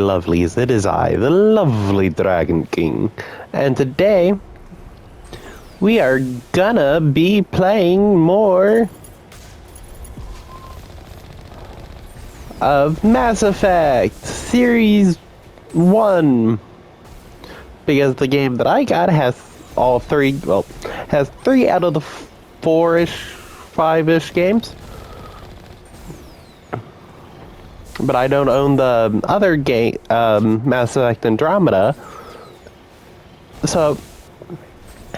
lovelies, it is I, the lovely Dragon King. And today, we are gonna be playing more of Mass Effect Series 1. Because the game that I got has all three, well, has 3 out of the 4-ish, 5-ish games. But I don't own the other game, Mass Effect Andromeda. So,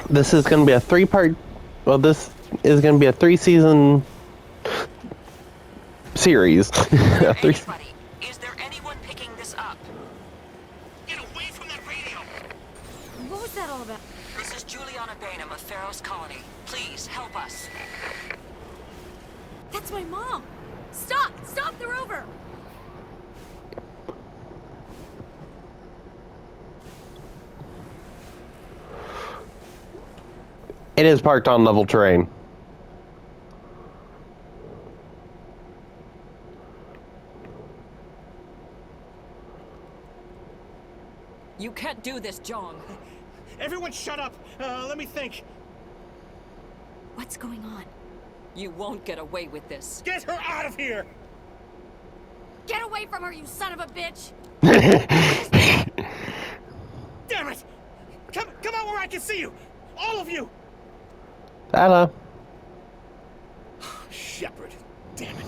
this is going to be a 3-part, well, this is going to be a 3-season series. Anybody? Is there anyone picking this up? Get away from that radio! What was that all about? This is Juliana Bainham of Pharaoh's Colony. Please, help us. That's my mom! Stop! Stop the rover! It is parked on level terrain. You can't do this, John. Everyone shut up! Let me think. What's going on? You won't get away with this. Get her out of here! Get away from her, you son of a bitch! Damn it! Come out where I can see you! All of you! Hello. Shepard. Damn it.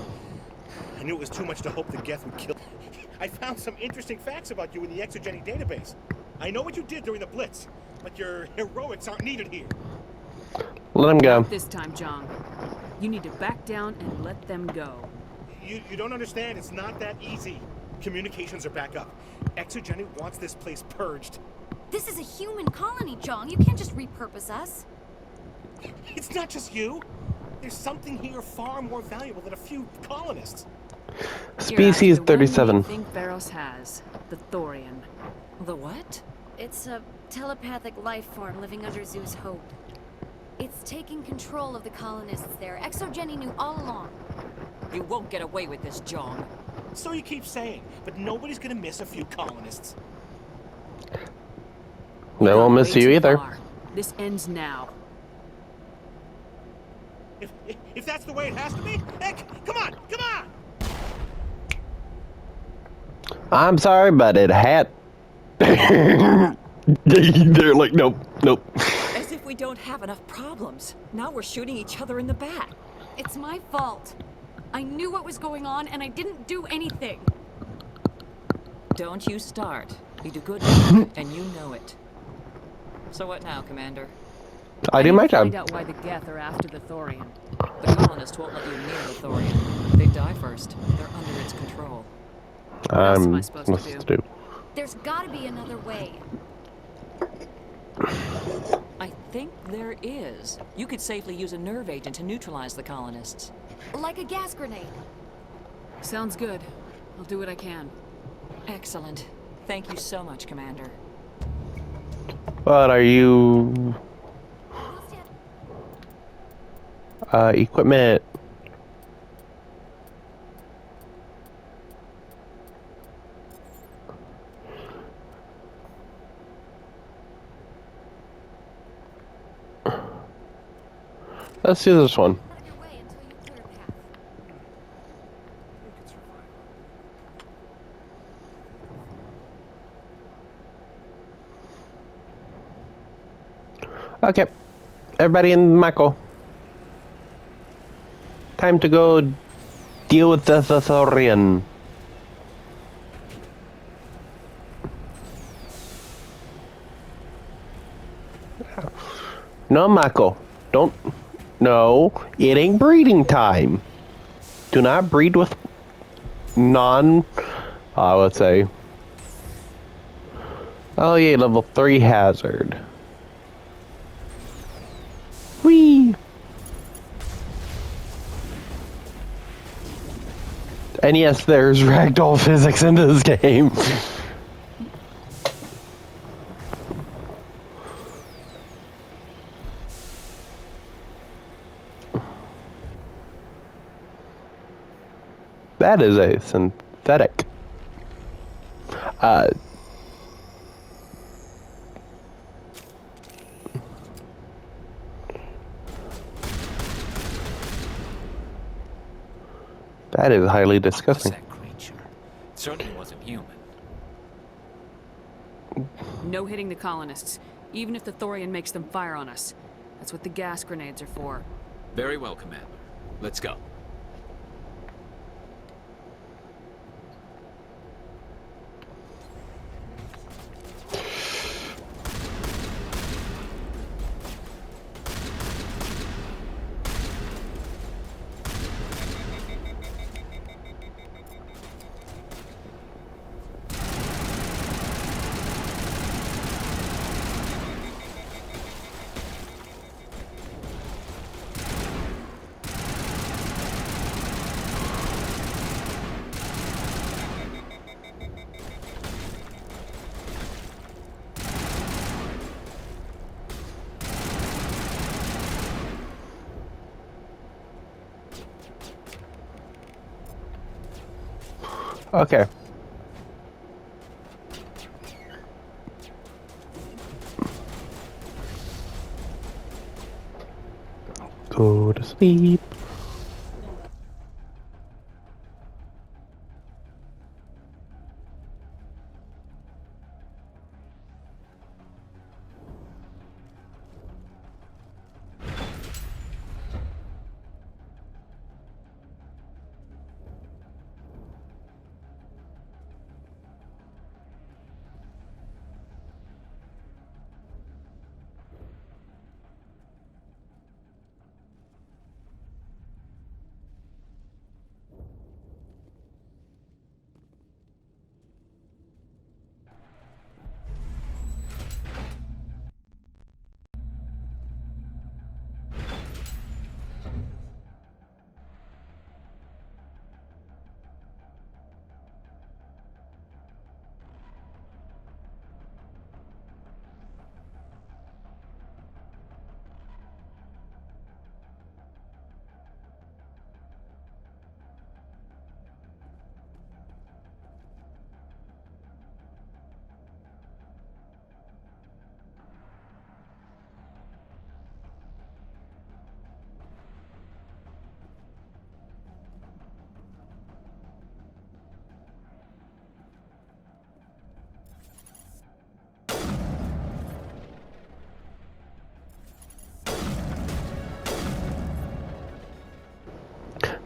I knew it was too much to hope that Geth would kill. I found some interesting facts about you in the Exogeny database. I know what you did during the Blitz, but your heroics aren't needed here. Let him go. Not this time, John. You need to back down and let them go. You don't understand, it's not that easy. Communications are back up. Exogeny wants this place purged. This is a human colony, John. You can't just repurpose us. It's not just you. There's something here far more valuable than a few colonists. Species 37. I think Pharaoh's has the Thorian. The what? It's a telepathic life form living under Zeus' hope. It's taking control of the colonists there. Exogeny knew all along. You won't get away with this, John. So you keep saying, but nobody's gonna miss a few colonists. They won't miss Way you too either. far. This ends now. If that's the way it has to be, heck, come on! I'm sorry, but it had. They're like, nope. As if we don't have enough problems. Now we're shooting each other in the back. It's my fault. I knew what was going on and I didn't do anything. Don't you start. You do good work, and you know it. So what now, Commander? I do my Find job. out why the Geth are after the Thorian. The colonists won't let you near the Thorian. They die first. They're under its control. else am I I'm supposed to supposed to do. There's gotta be another way. I think there is. You could safely use a nerve agent to neutralize the colonists. Like a gas grenade. Sounds good. I'll do what I can. Excellent. Thank you so much, Commander. What are you? Equipment. Let's do this one. Out of your way until you clear a path. Okay. Everybody in Mako. Time to go deal with the Thorian. No, Mako. Don't. No, it ain't breeding time. Do not breed with let's say. Oh yeah, level 3 hazard. Whee! And yes, there's ragdoll physics in this game. That is a synthetic. Uh, that is highly What was disgusting. that creature? It certainly wasn't human. No hitting the colonists, even if the Thorian makes them fire on us. That's what the gas grenades are for. Very well, Commander. Let's go. Okay. Go to sleep.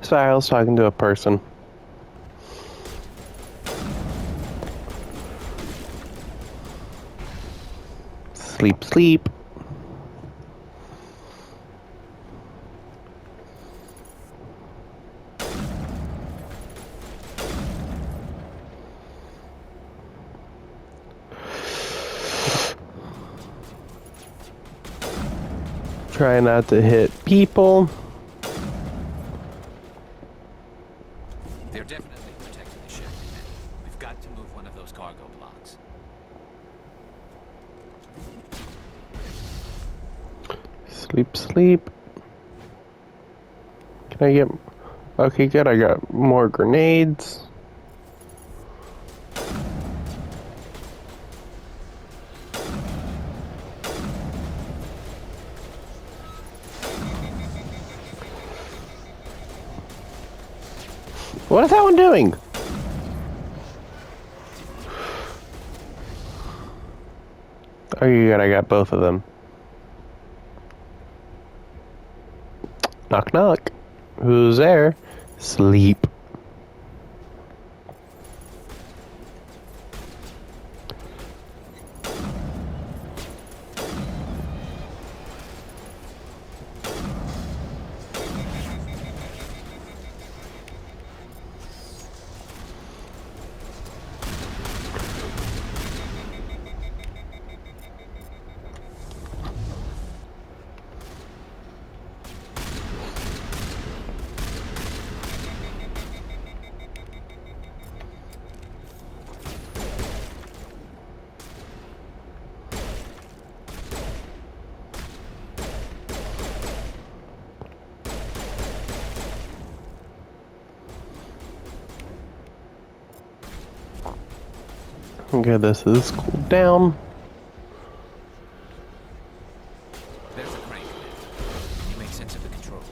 Sorry, I was talking to a person. Sleep, sleep. Try not to hit people. They're definitely protecting the ship, Commander. We've got to move one of those cargo blocks. Sleep, sleep. Can I get... Okay, good. I got more grenades. What is that one doing? Okay, good. I got both of them. Knock, knock. Who's there? Sleep. Okay, this is cooled down. There's a crank. Can you make sense of the controls?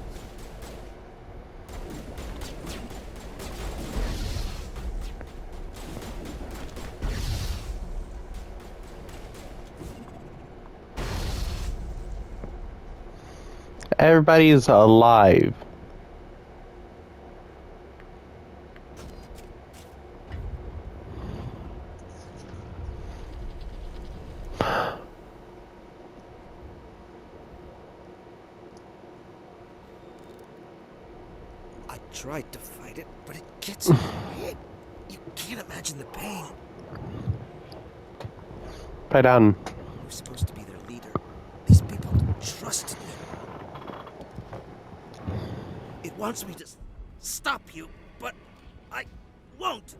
Everybody's alive. I tried to fight it, but it gets in my head. You can't imagine the pain. Right down. I was supposed to be their leader. These people trusted me. It wants me to stop you, but I won't.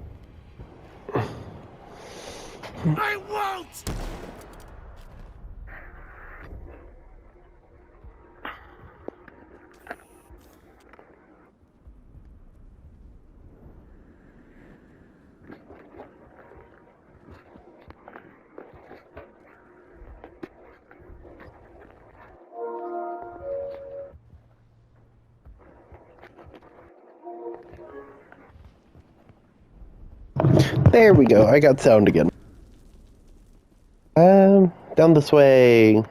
I won't! There we go. I got sound again. Down this way.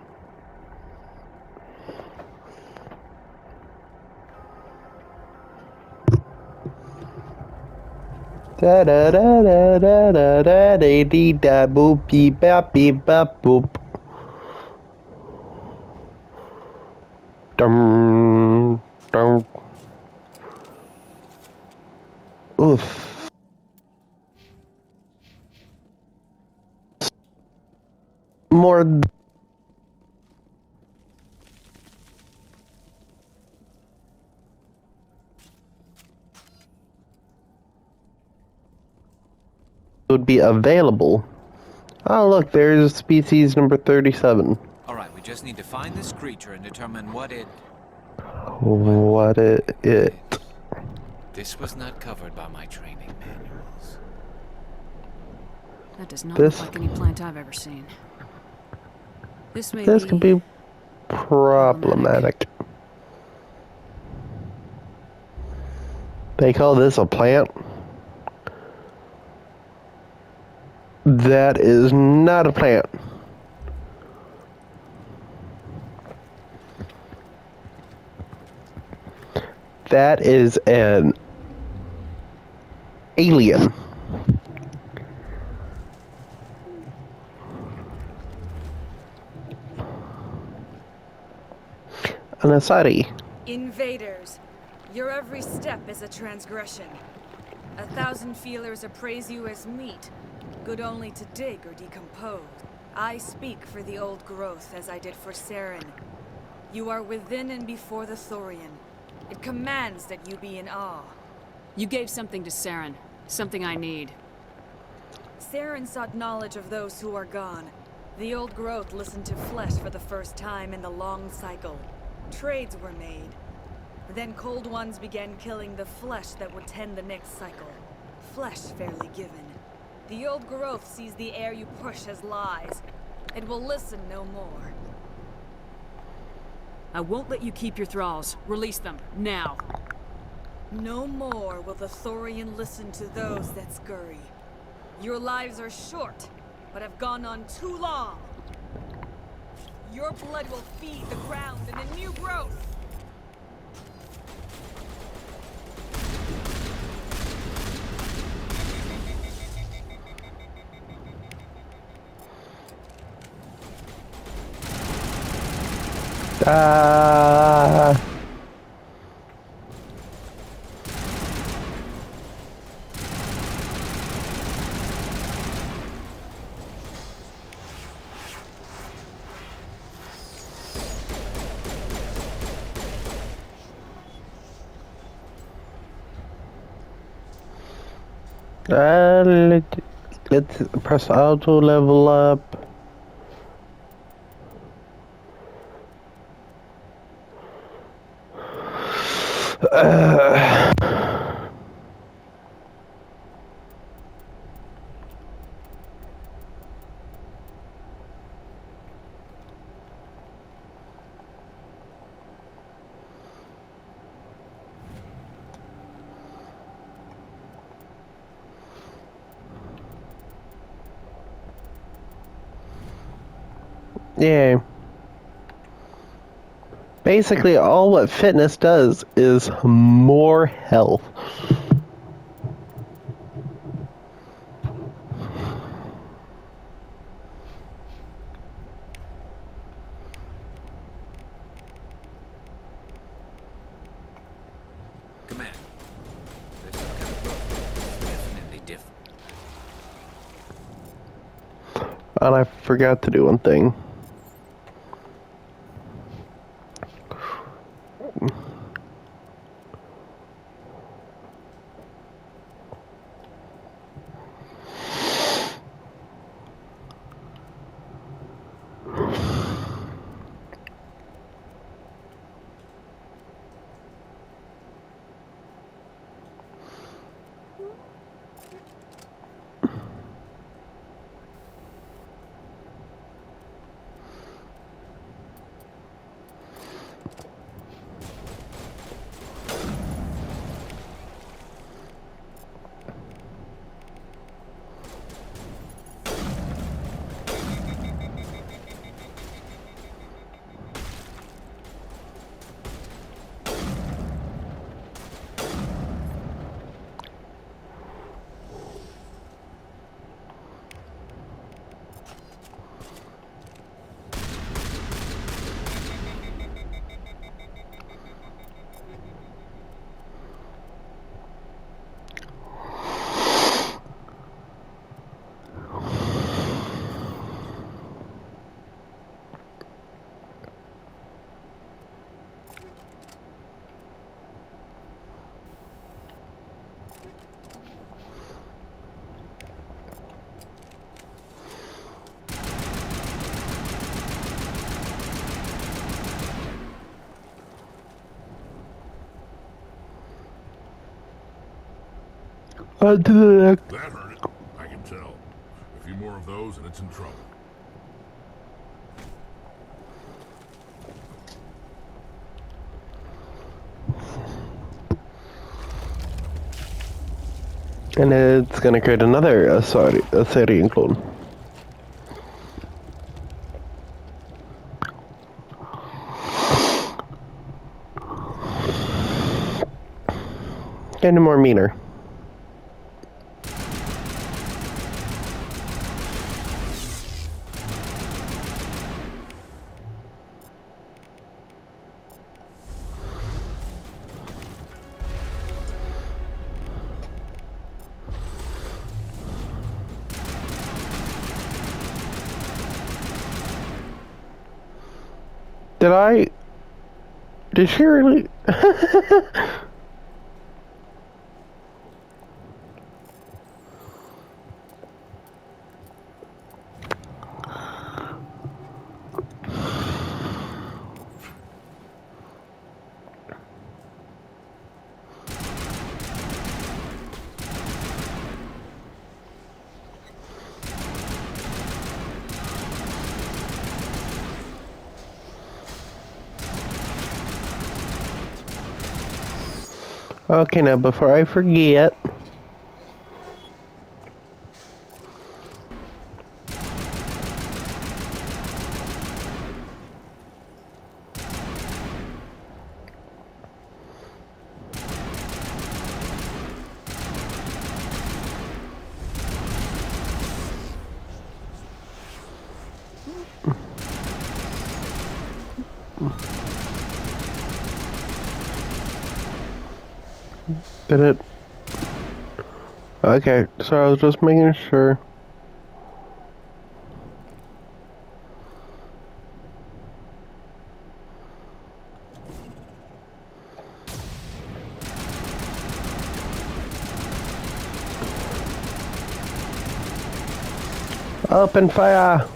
Da da da da da da da da dee da boop beep bap beep bap boop. Dum dum. Oof. More. Would be available. Oh, look, there's species number 37. All right, we just need to find this creature and determine what it... What it. This was not covered by my training manuals. That does not This- look like any plant I've ever seen. This may This could be problematic. They call this a plant? That is not a plant. That is an alien. An Asari. Invaders, your every step is a transgression. 1,000 feelers appraise you as meat, good only to dig or decompose. I speak for the old growth as I did for Saren. You are within and before the Thorian. It commands that you be in awe. You gave something to Saren. Something I need. Saren sought knowledge of those who are gone. The old growth listened to flesh for the first time in the long cycle. Trades were made. Then cold ones began killing the flesh that would tend the next cycle. Flesh fairly given. The old growth sees the air you push as lies. It will listen no more. I won't let you keep your thralls. Release them, now. No more will the Thorian listen to those that scurry. Your lives are short, but have gone on too long. Your blood will feed the ground and a new growth. Ah. Let's press auto level up. Yeah. Basically, all what fitness does is more health. Command. There's some kind of growth. Definitely different. And I forgot to do one thing. On to the next. That hurt it. I can tell. A few more of those and it's in trouble. And it's gonna create another Assyrian clone. Kind of more meaner. Did she really? Okay, now before I forget. Did it? Okay, so I was just making sure. Open fire!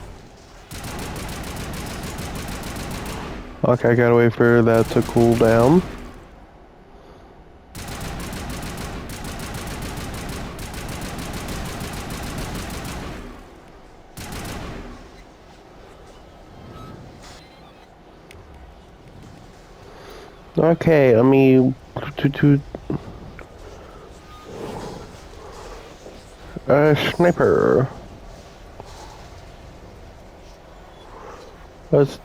Okay, I gotta wait for that to cool down. Okay, let me sniper. Let's...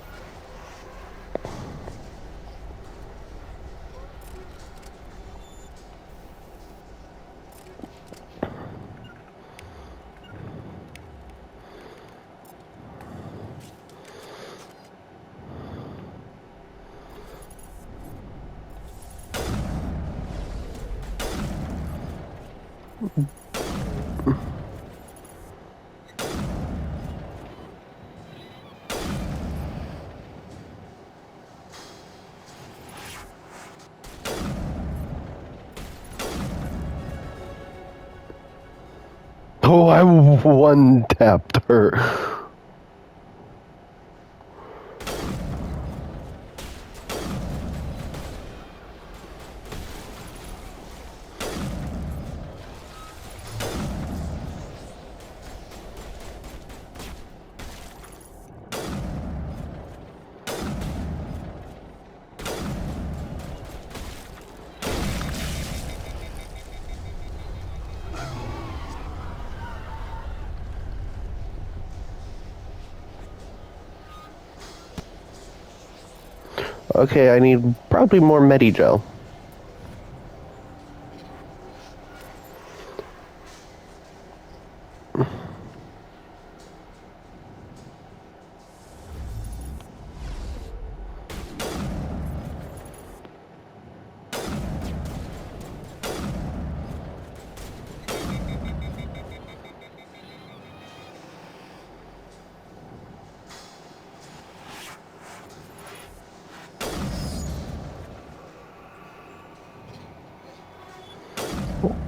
Oh, I one-tapped her. Okay, I need probably more Medigel.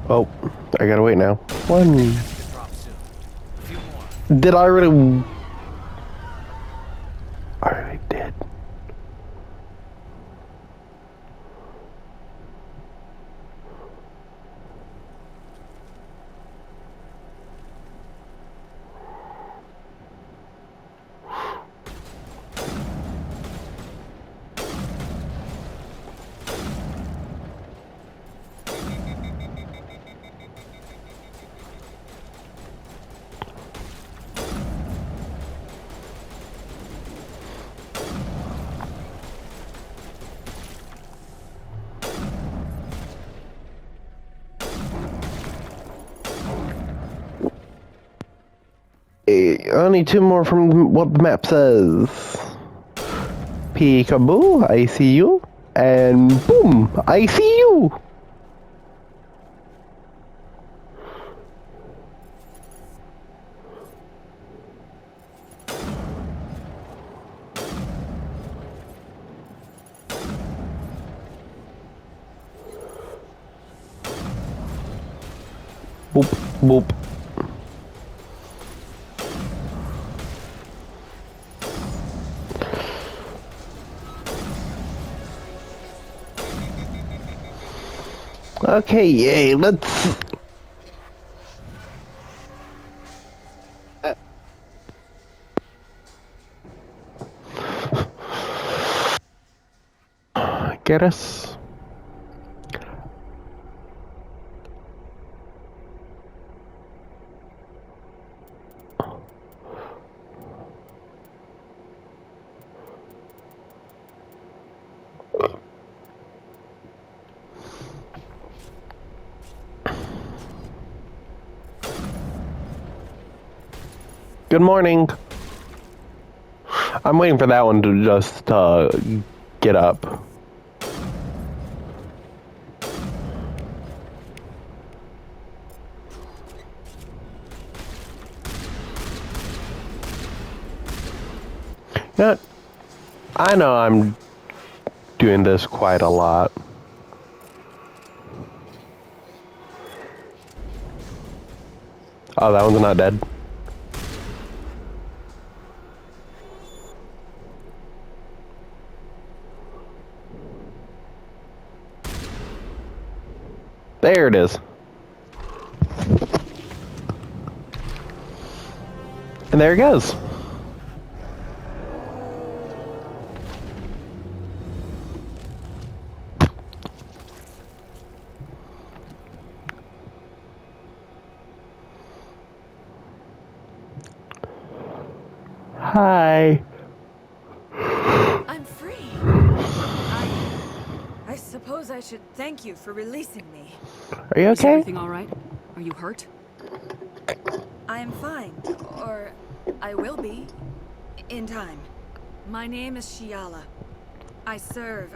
Oh, I gotta wait now. One. Drop soon. A few more. Did I already... I already did. I need two more from what the map says. Peekaboo, I see you. And boom, I see you. Boop, boop. Okay, yay, let's... Get us. Good morning. I'm waiting for that one to just get up. Yeah, I know I'm doing this quite a lot. Oh, that one's not dead. There it is. And there it goes. Hi. suppose I should thank you for releasing me. Are you Is okay? everything all right? Are you hurt? I am fine, or I will be, in time. My name is Shiala. I served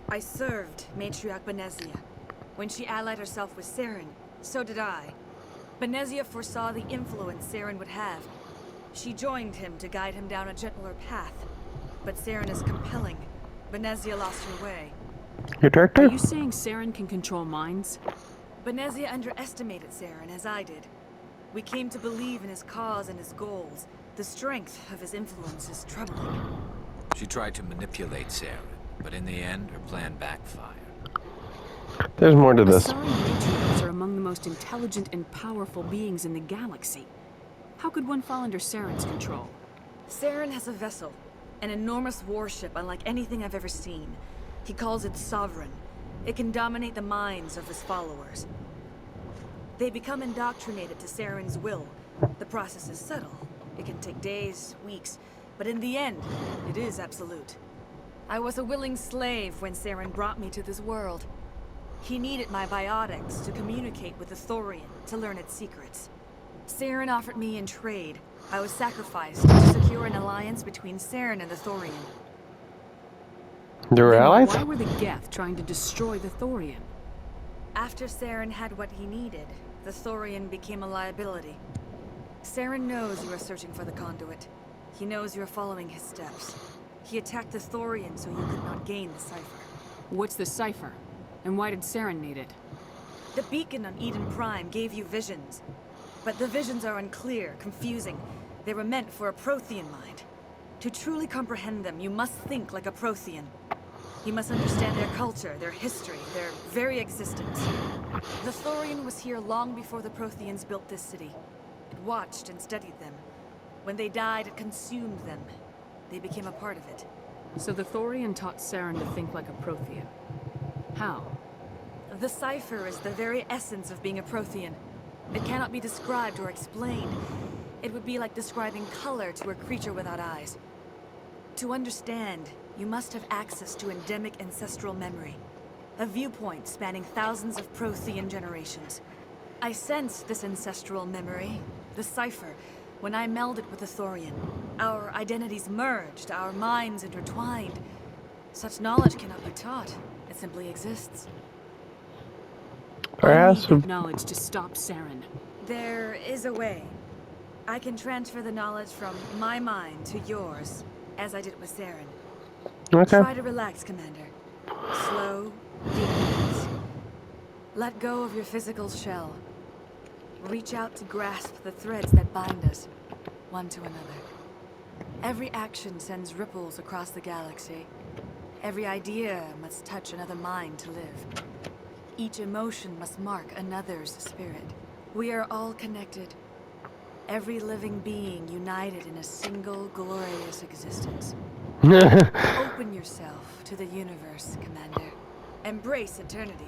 Matriarch Benezia. When she allied herself with Saren, so did I. Benezia foresaw the influence Saren would have. She joined him to guide him down a gentler path. But Saren is compelling. Benezia lost her way. Your Are director? you saying Saren can control minds? Benezia underestimated Saren, as I did. We came to believe in his cause and his goals. The strength of his influence is troubling. She tried to manipulate Sarah, but in the end, her plan backfired. There's more to this. Asari matriarchs are among the most intelligent and powerful beings in the galaxy. How could one fall under Saren's control? Saren has a vessel, an enormous warship unlike anything I've ever seen. He calls it Sovereign. It can dominate the minds of his followers. They become indoctrinated to Saren's will. The process is subtle. It can take days, weeks, but in the end, it is absolute. I was a willing slave when Saren brought me to this world. He needed my biotics to communicate with the Thorian, to learn its secrets. Saren offered me in trade. I was sacrificed to secure an alliance between Saren and the Thorian. They were Then allies? why were the Geth trying to destroy the Thorian? After Saren had what he needed, the Thorian became a liability. Saren knows you are searching for the conduit. He knows you are following his steps. He attacked the Thorian so you could not gain the cipher. What's the cipher? And why did Saren need it? The beacon on Eden Prime gave you visions. But the visions are unclear, confusing. They were meant for a Prothean mind. To truly comprehend them, you must think like a Prothean. You must understand their culture, their history, their very existence. The Thorian was here long before the Protheans built this city. It watched and studied them. When they died, it consumed them. They became a part of it. So the Thorian taught Saren to think like a Prothean. How? The cipher is the very essence of being a Prothean. It cannot be described or explained. It would be like describing color to a creature without eyes. To understand, you must have access to endemic ancestral memory. A viewpoint spanning thousands of Prothean generations. I sensed this ancestral memory, the cipher, when I melded with the Thorian. Our identities merged, our minds intertwined. Such knowledge cannot be taught. It simply exists. I need that knowledge to stop Saren. There is a way. I can transfer the knowledge from my mind to yours, as I did with Saren. Okay. Try to relax, Commander. Slow, deep breaths. Let go of your physical shell. Reach out to grasp the threads that bind us, one to another. Every action sends ripples across the galaxy. Every idea must touch another mind to live. Each emotion must mark another's spirit. We are all connected. Every living being united in a single glorious existence. Open yourself to the universe, Commander. Embrace eternity.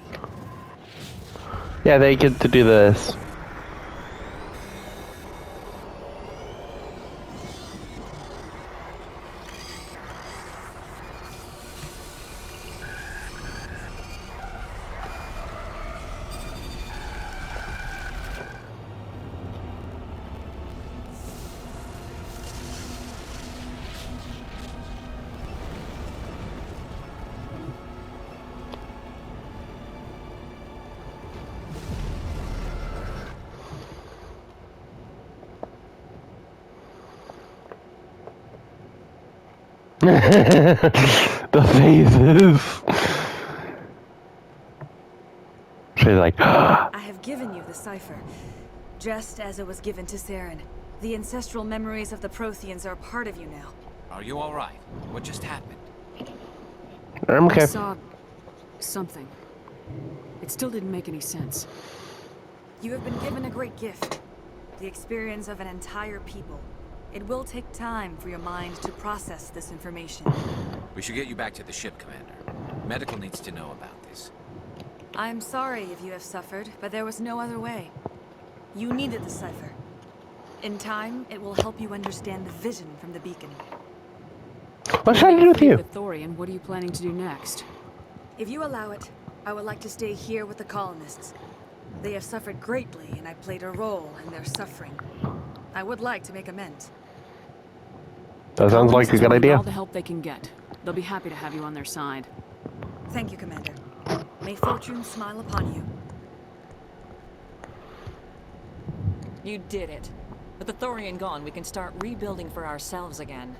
Yeah, they get to do this. The faces. She's like, I have given you the cipher, just as it was given to Saren. The ancestral memories of the Protheans are part of you now. Are you all right? What just happened? I'm okay. I saw something. It still didn't make any sense. You have been given a great gift, the experience of an entire people. It will take time for your mind to process this information. We should get you back to the ship, Commander. Medical needs to know about this. I'm sorry if you have suffered, but there was no other way. You needed the cipher. In time, it will help you understand the vision from the beacon. What's trying to do with Free you? the Thorian, what are you planning to do next? If you allow it, I would like to stay here with the colonists. They have suffered greatly, and I played a role in their suffering. I would like to make amends. That sounds like a Colonists good will need idea. all the help they can get. They'll be happy to have you on their side. Thank you, Commander. May fortune smile upon you. You did it. With the Thorian gone, we can start rebuilding for ourselves again.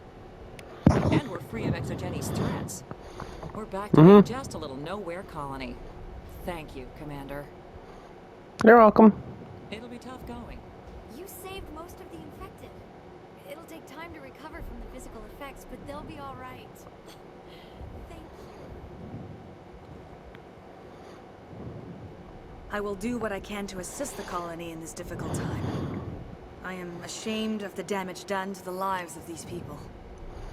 And we're free of Exogeni's threats. We're back to being just a little nowhere colony. Thank you, Commander. You're welcome. It'll be tough going. You saved most of the infected. It'll take time to recover from the physical effects, but they'll be all right. Thank you. I will do what I can to assist the colony in this difficult time. I am ashamed of the damage done to the lives of these people.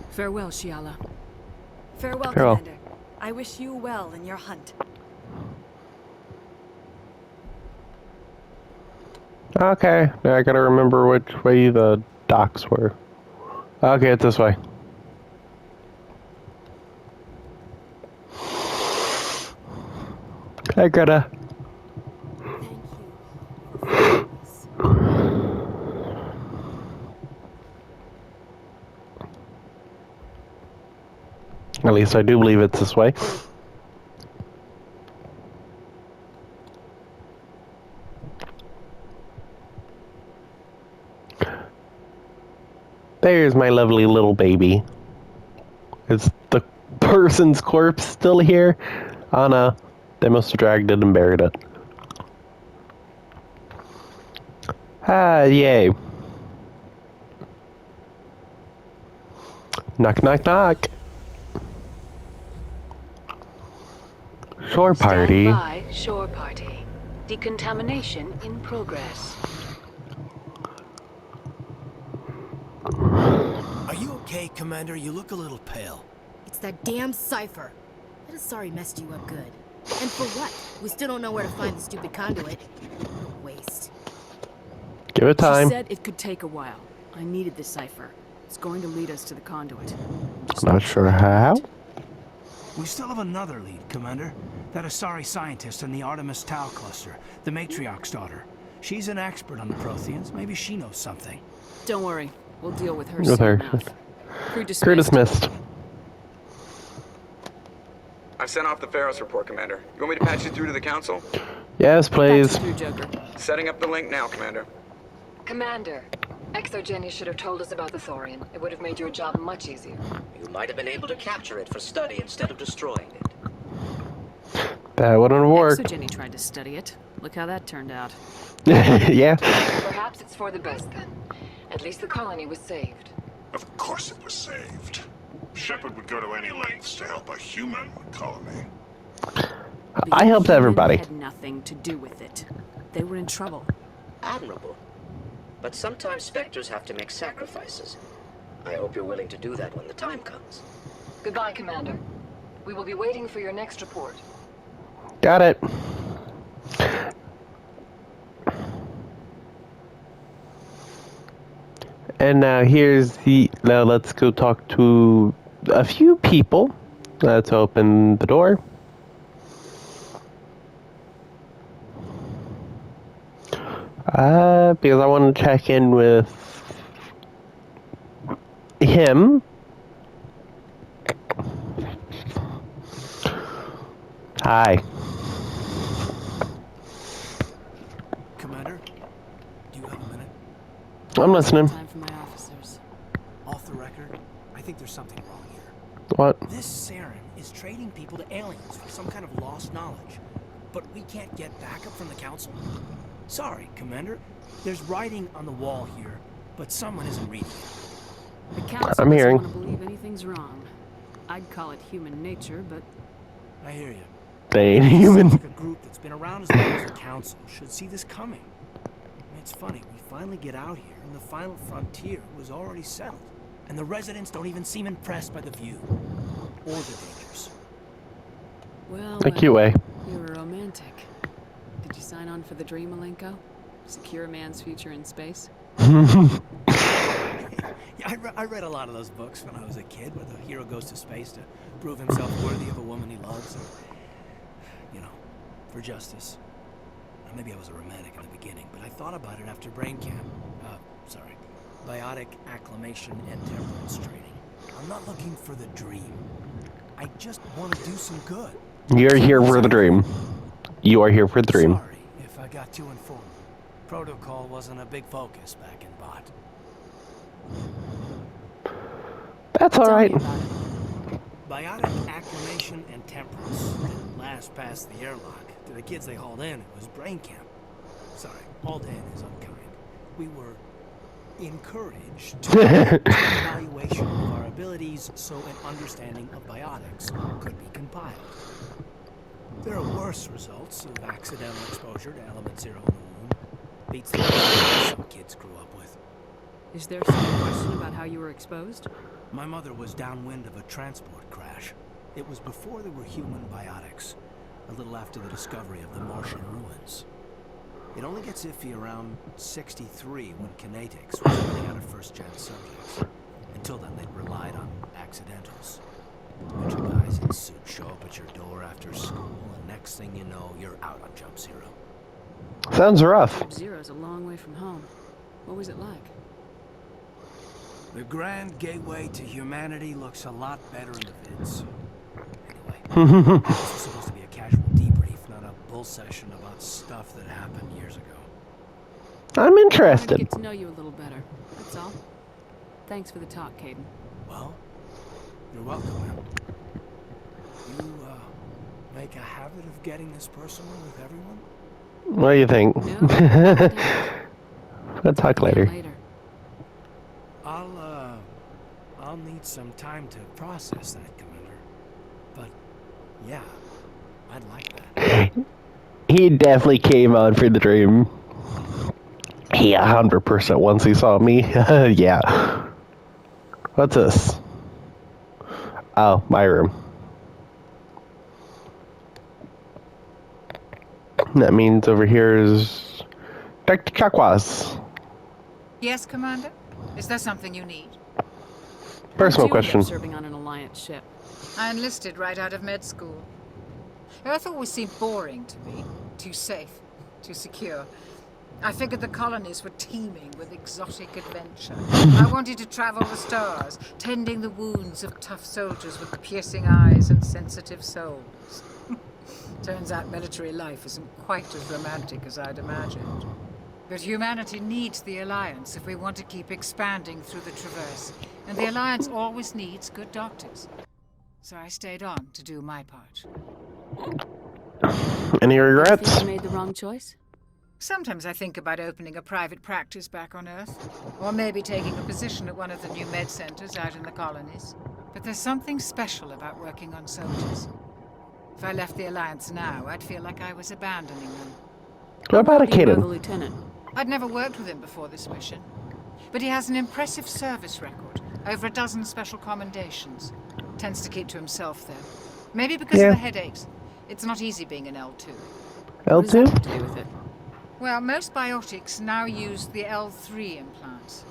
Farewell, Shiala. Farewell, Farewell. Commander. I wish you well in your hunt. Okay, now I gotta remember which way the docks were. Okay, it's this way. Hey, Greta. Thank you for finding us. At least I do believe it's this way. There's my lovely little baby. Is the person's corpse still here? Oh no, they must have dragged it and buried it. Ah, yay. Knock, knock, knock. Shore party. Stand by, shore party. Decontamination in progress. Are you okay, Commander? You look a little pale. It's that damn cipher. That is sorry messed you up good. And for what? We still don't know where to find the stupid conduit. What a waste. Give it time. She said it could take a while. I needed this cipher. It's going to lead us to the conduit. Not sure how. We still have another lead, Commander. That Asari scientist in the Artemis Tau cluster, the Matriarch's daughter. She's an expert on the Protheans. Maybe she knows something. Don't worry. We'll deal with her With soon her. enough. Crew dismissed. Crew dismissed. I've sent off the Pharos report, Commander. You want me to patch you through to the Council? Yes, please. Patch you through, Joker. Setting up the link now, Commander. Commander, Exogeny should have told us about the Thorian. It would have made your job much easier. You might have been able to capture it for study instead of destroying it. That wouldn't have worked. Exogeny tried to study it. Look how that turned out. Yeah. Perhaps it's for the best then. At least the colony was saved. Of course it was saved. Shepard would go to any lengths to help a human colony. I helped everybody. Had nothing to do with it. They were in trouble. Admirable. But sometimes Spectres have to make sacrifices. I hope you're willing to do that when the time comes. Goodbye, Commander. We will be waiting for your next report. Got it. And now now let's go talk to a few people. Let's open the door. Because I want to check in with him. Hi. Commander, do you have a minute? I'm listening. Time for my officers. Off the record, I think there's something wrong here. What? This Saren is trading people to aliens for some kind of lost knowledge. But we can't get backup from the Council. Sorry, Commander. There's writing on the wall here, but someone isn't reading it. The council I'm hearing. doesn't want to believe anything's wrong. I'd call it human nature, but I hear you. They ain't human. Like a group that's been around as long as the Council should see this coming. It's funny, we finally get out here, and the final frontier was already settled. And the residents don't even seem impressed by the view. Or the dangers. well, A cute way. you were romantic. Did you sign on for the dream, Malenko? Secure a man's future in space? Yeah, I read a lot of those books when I was a kid, where the hero goes to space to prove himself worthy of a woman he loves. And for justice. Maybe I was a romantic in the beginning, but I thought about it after brain camp. Biotic acclimation and temperance training. I'm not looking for the dream. I just want to do some good. You're here for the dream. You are here for the dream. Sorry if I got too informal. Protocol wasn't a big focus back in Bot. That's alright. Biotic acclimation and temperance didn't last past the airlock. To the kids they hauled in, it was brain camp. Sorry, hauled in is unkind. We were encouraged to an evaluation of our abilities so an understanding of biotics could be compiled. There are worse results of accidental exposure to element 0 in the womb. Beats the some kids grew up with. Is there some question about how you were exposed? My mother was downwind of a transport crash. It was before there were human biotics, a little after the discovery of the Martian ruins. It only gets iffy around 63 when kinetics was running out of first-gen subjects. Until then, they'd relied on accidentals. A bunch of guys in suits show up at your door after school, and next thing you know, you're out on Jump Zero. Sounds rough. Jump Zero's a long way from home. What was it like? The grand gateway to humanity looks a lot better in the vids. Anyway, this was supposed to be a casual debrief, not a bull session about stuff that happened years ago. I'm interested. I get to know you a little better. That's all. Thanks for the talk, Caden. Well, you're welcome, man. You, make a habit of getting this personal with everyone? What do you think? No, We'll talk later. I'll need some time to process that, Commander. But, yeah, I'd like that. He definitely came on for the dream. He 100% once he saw me. Yeah. What's this? Oh, my room. That means over here is Dr. Chakwas. Yes, Commander? Is there something you need? Personal question. Serving on an Alliance ship. I enlisted right out of med school. Earth always seemed boring to me. Too safe, too secure. I figured the colonies were teeming with exotic adventure. I wanted to travel the stars, tending the wounds of tough soldiers with piercing eyes and sensitive souls. Turns out military life isn't quite as romantic as I'd imagined. But humanity needs the Alliance if we want to keep expanding through the Traverse. And the Alliance always needs good doctors. So I stayed on to do my part. Any regrets? Do you think you made the wrong choice? Sometimes I think about opening a private practice back on Earth. Or maybe taking a position at one of the new med centers out in the colonies. But there's something special about working on soldiers. If I left the Alliance now, I'd feel like I was abandoning them. What about a Do you know the Caden? lieutenant? I'd never worked with him before this mission. But he has an impressive service record. Over a dozen special commendations. Tends to keep to himself, though. Maybe because of the headaches. It's not easy being an L2. What does that L2? have to do with it? Well, most biotics now use the L3 implants.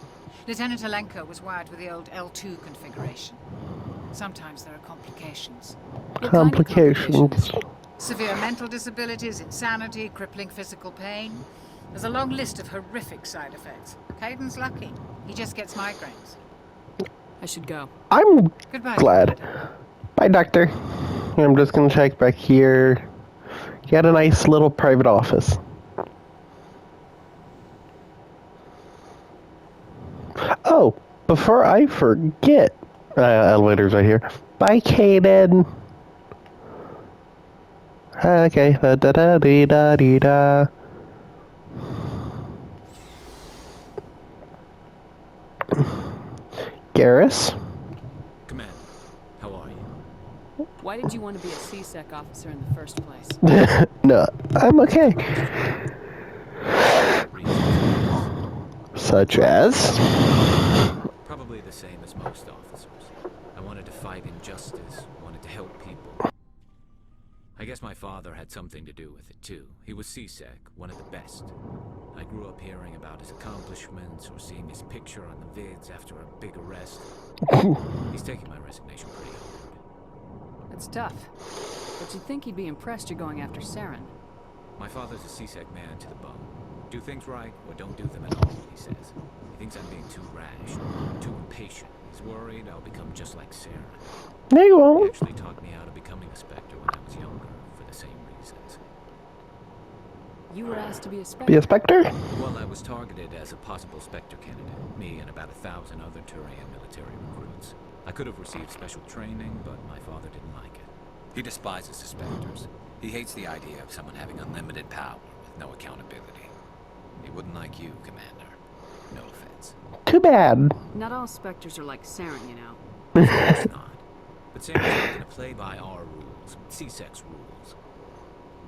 Lieutenant Alenko was wired with the old L2 configuration. Sometimes there are complications. Complications. Severe mental disabilities, insanity, crippling physical pain. There's a long list of horrific side effects. Caden's lucky. He just gets migraines. I should go. I'm Goodbye, glad. Bye, Doctor. I'm just gonna check back here. You had a nice little private office. Oh, before I forget, elevator's right here. Bye, Caden. Okay, da-da-da-dee-da-dee-da. Garrus? Commander, how are you? Why did you want to be a C-Sec officer in the first place? No, I'm okay. Such as? Probably the same as most officers. I wanted to fight injustice, wanted to help people. I guess my father had something to do with it too. He was C-Sec, one of the best. I grew up hearing about his accomplishments or seeing his picture on the vids after a big arrest. He's taking my resignation pretty hard. That's tough. But you'd think he'd be impressed you're going after Saren. My father's a CSEC man to the bone. Do things right, or don't do them at all, he says. He thinks I'm being too rash, too impatient. He's worried I'll become just like Sarah. No, you He won't. actually talked me out of becoming a Spectre when I was younger, for the same reasons. You were asked to be a Be Spectre? a Spectre? Well, I was targeted as a possible Spectre candidate, me and about 1,000 other Turian military recruits. I could have received special training, but my father didn't like it. He despises the Spectres. He hates the idea of someone having unlimited power with no accountability. He wouldn't like you, Commander. No offense. Too bad. Not all Spectres are like Saren, you know. Of course not. But Saren's not going to play by our rules, CSEC's rules.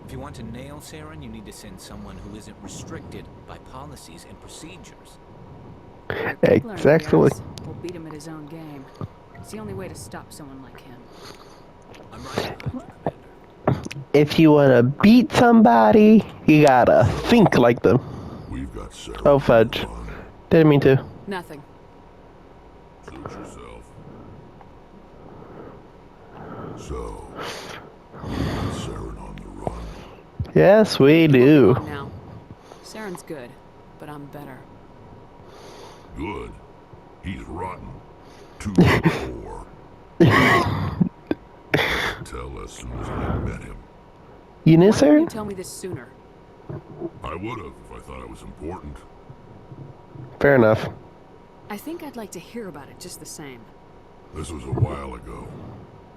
If you want to nail Saren, you need to send someone who isn't restricted by policies and procedures. Exactly. We'll beat him at his own game. It's the only way to stop someone like him. I'm right behind you, Commander. If you want to beat somebody, you gotta think like them. We've got Sarah. Oh, fudge. Didn't mean to. Nothing. Suit yourself. So, we've got Sarah on the run. Yes, we do. Come on now. Saren's good, but I'm better. Good. He's rotten. To the core. Tell as soon as I met him. You knew Why didn't you Saren? tell me this sooner? I would have if I thought it was important. Fair enough. I think I'd like to hear about it just the same. This was a while ago.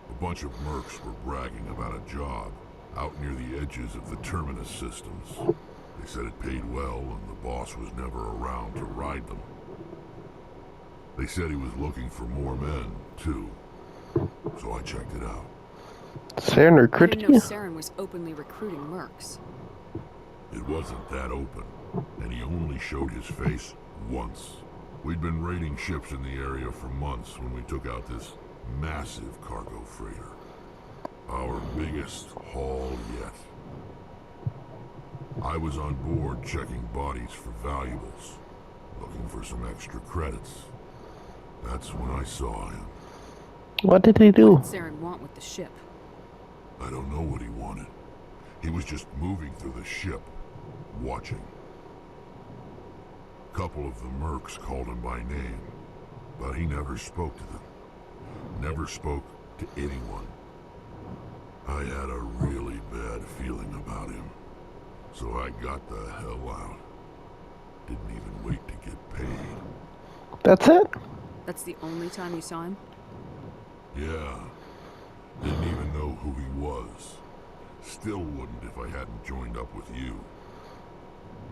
A bunch of mercs were bragging about a job out near the edges of the terminus systems. They said it paid well and the boss was never around to ride them. They said he was looking for more men, too. So I checked it out. Saren I recruited didn't know you? Saren was openly recruiting mercs. It wasn't that open, and he only showed his face once. We'd been raiding ships in the area for months when we took out this massive cargo freighter. Our biggest haul yet. I was on board checking bodies for valuables, looking for some extra credits. That's when I saw him. What did he do? What did Saren want with the ship? I don't know what he wanted. He was just moving through the ship, watching. A couple of the mercs called him by name, but he never spoke to them. Never spoke to anyone. I had a really bad feeling about him, so I got the hell out. Didn't even wait to get paid. That's it? That's the only time you saw him? Yeah. Didn't even know who he was. Still wouldn't if I hadn't joined up with you.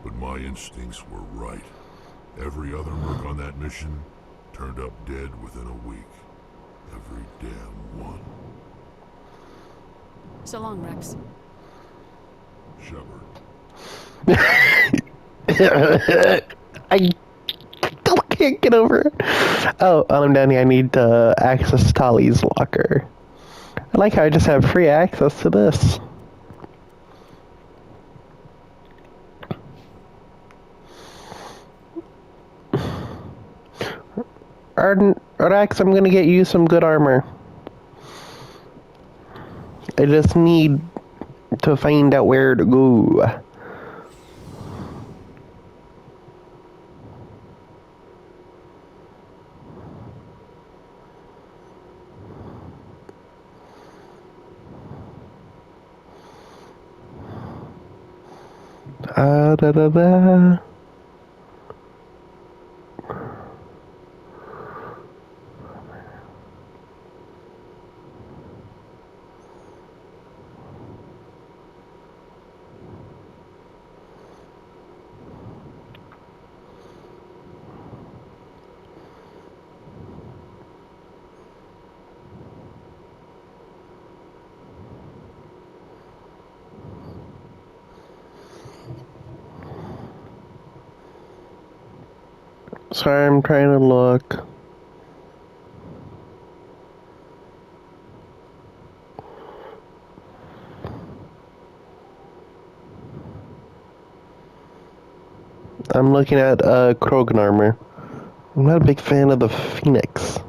But my instincts were right. Every other merc on that mission turned up dead within a week. Every damn one. So long, Rex. Shepard. I still can't get over it. Oh, while I'm down here, I need to access Tali's locker. I like how I just have free access to this. Rex, I'm gonna get you some good armor. I just need to find out where to go. Da da da. Sorry, I'm trying to look. I'm looking at Krogan armor. I'm not a big fan of the Phoenix.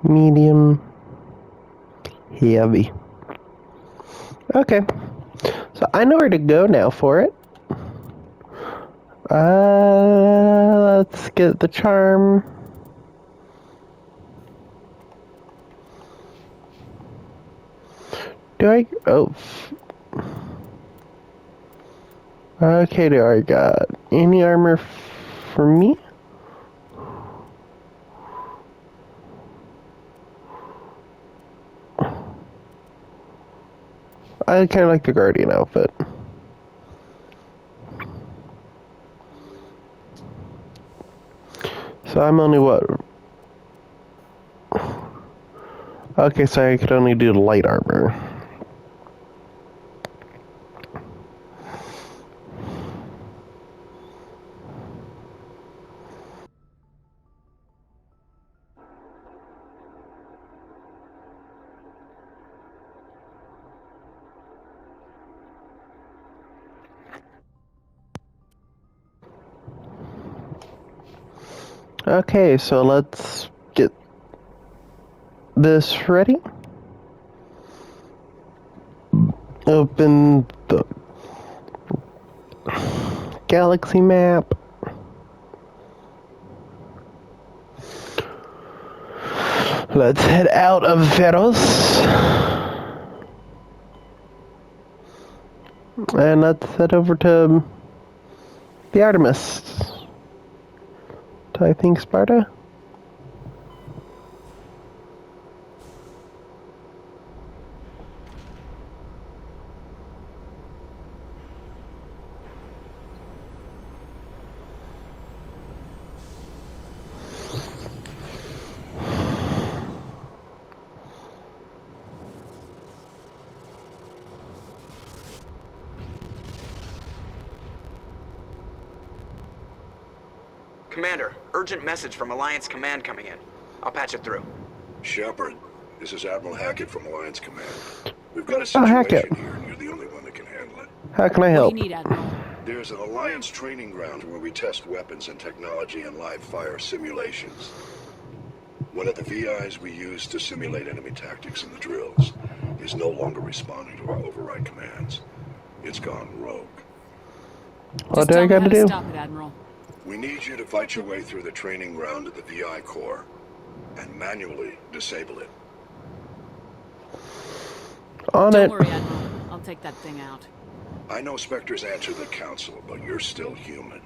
medium, heavy. Okay, so I know where to go now for it. Let's get the charm. Do I? Oh. Okay, do I got any armor for me? I kind of like the Guardian outfit. So I'm only what? Okay, so I could only do light armor. Okay, so let's get this ready. Open the galaxy map. Let's head out of Veros. And let's head over to the Artemis. I think Sparta? Commander, urgent message from Alliance Command coming in. I'll patch it through. Shepard, this is Admiral Hackett from Alliance Command. We've got a situation here, and you're the only one that can handle it. How can I help? What do you need, Admiral? There's an Alliance training ground where we test weapons and technology in live fire simulations. One of the VIs we use to simulate enemy tactics in the drills is no longer responding to our override commands. It's gone rogue. What do I gotta do? Stop it, Admiral. We need you to fight your way through the training ground to the VI core and manually disable it. On Don't it. worry, Admiral. I'll take that thing out. I know Spectres answer the Council, but you're still human.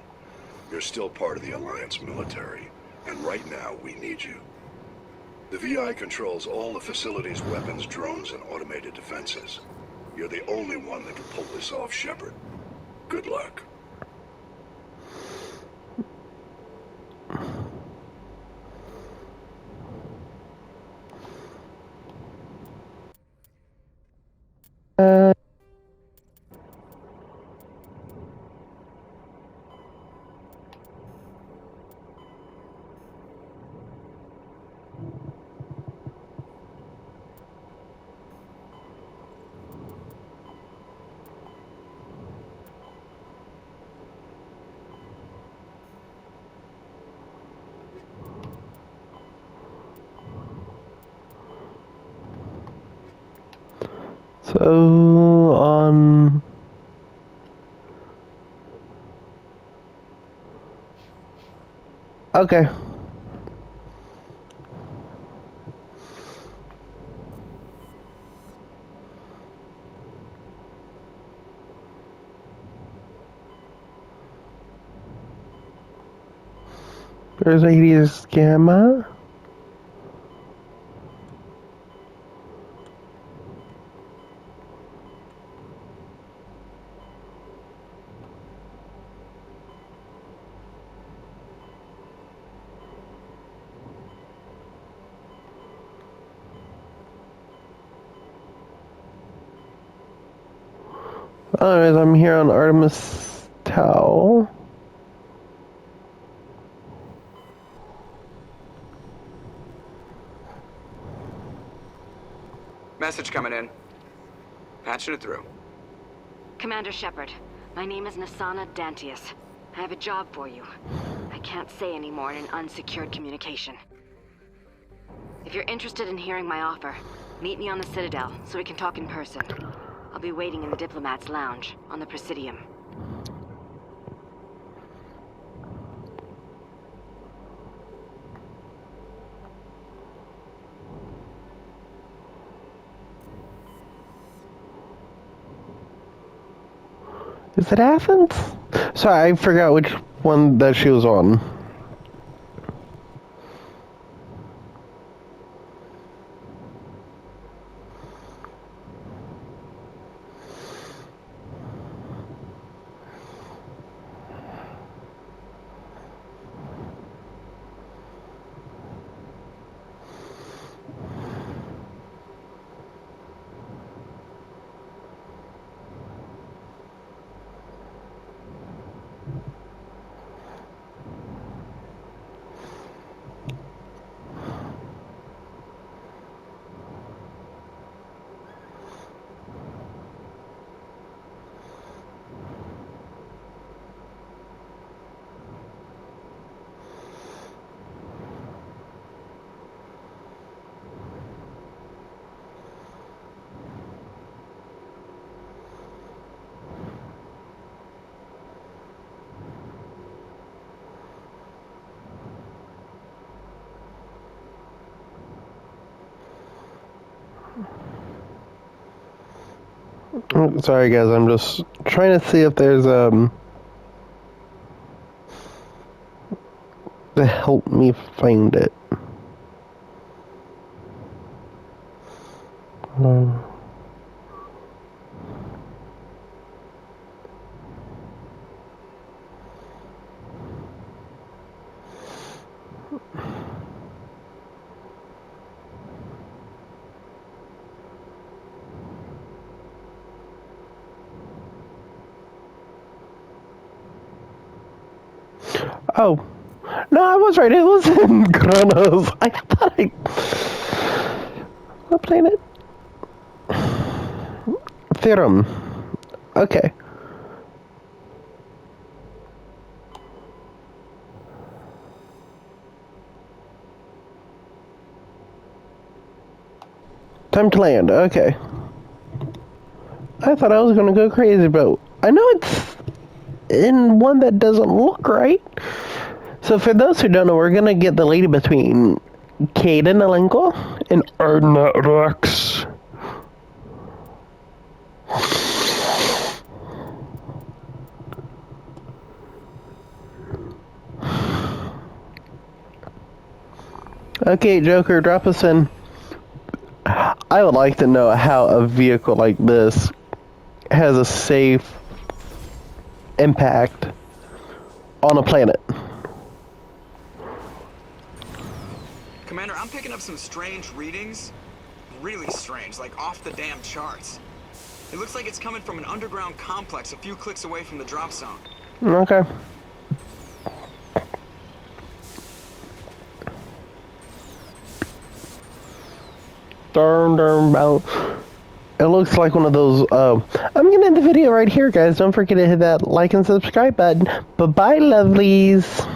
You're still part of the Alliance military, and right now we need you. The VI controls all the facility's weapons, drones, and automated defenses. You're the only one that can pull this off, Shepard. Good luck. So, okay. There's Hades Gamma. Anyways, I'm here on Artemis Tau. Message coming in. Patching it through. Commander Shepard, my name is Nasana Dantius. I have a job for you. I can't say any more in an unsecured communication. If you're interested in hearing my offer, meet me on the Citadel so we can talk in person. I'll be waiting in the Diplomat's Lounge on the Presidium. Is it Athens? Sorry, I forgot which one that she was on. Sorry guys, I'm just trying to see if there's to help me find it. Oh, no, I was right. It was in Kronos. I thought what planet? Theorem. Okay. Time to land. Okay. I thought I was gonna go crazy, but I know it's in one that doesn't look right. So for those who don't know, we're gonna get the lady between Caden Alenko and Erdna Rex. Okay, Joker, drop us in. I would like to know how a vehicle like this has a safe impact on a planet. Commander, I'm picking up some strange readings. Really strange, like off the damn charts. It looks like it's coming from an underground complex a few clicks away from the drop zone. Okay. Darn about. It looks like one of those. I'm gonna end the video right here, guys. Don't forget to hit that like and subscribe button. Bye bye, lovelies.